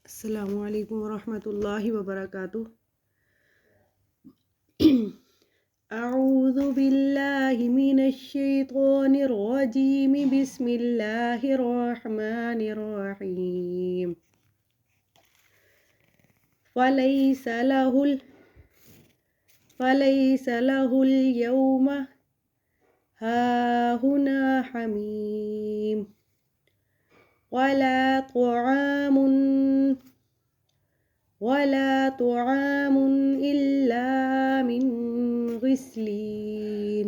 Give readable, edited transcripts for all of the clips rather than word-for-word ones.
अस्सलामु अलैकुम वरहमतुल्लाहि वबरकातुह। अऊज़ु बिल्लाहि मिनश शैतानिर रजीम। बिस्मिल्लाहिर रहमानिर रहीम। फलैसा लहुल यौमा हाहुना हमीम वला तुआमुन इल्ला मिन गिस्लीन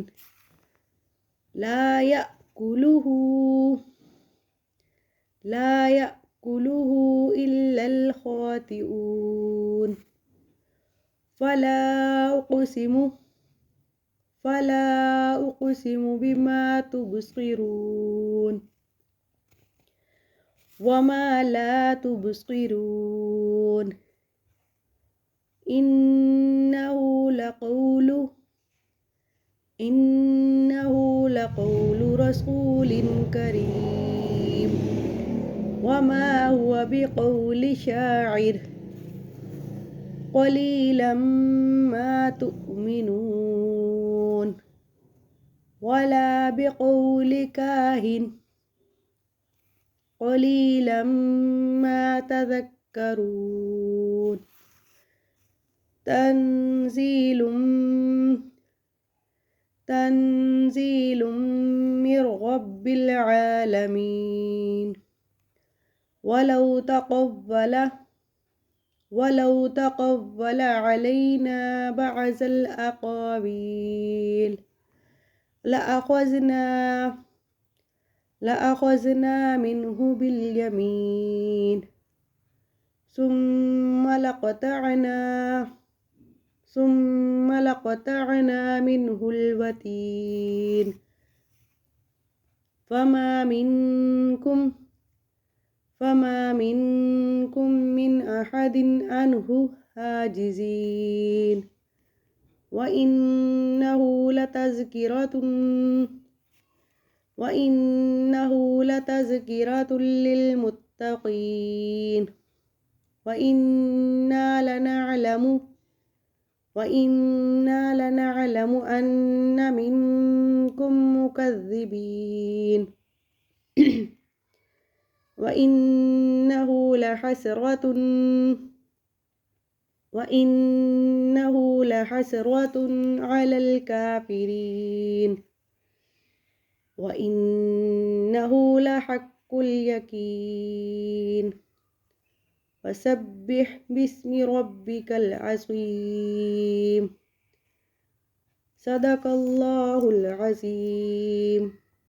ला याकुलुहु इल्लल खातिऊन। फला उक़सिमु बिमा तुबसिरून वमा ला तुबसिरून। इन्नहु लक़ौलु रसूलिन करीम वमा हुवा बिक़ौलि शाइर क़लीलन मा तुअमिनून वला बिक़ौलि काहिन क़लीलन मा तज़क्करून। तंज़ीलुम मिर रब्बिल आलमीन। वलौ तक़व्वल अलैना बअज़ल अक़ावील लअख़ज़ना मिन्हु बिल यमीन ثم لقطعنا منه الوتين فما منكم من أحد عنه حاجزين وإنه لتذكرة للمتقين وإنا لنعلم أن منكم مكذبين وإنه لحسرة على الكافرين وإنه لحق اليقين فسبح باسم ربك العظيم صدق الله العظيم.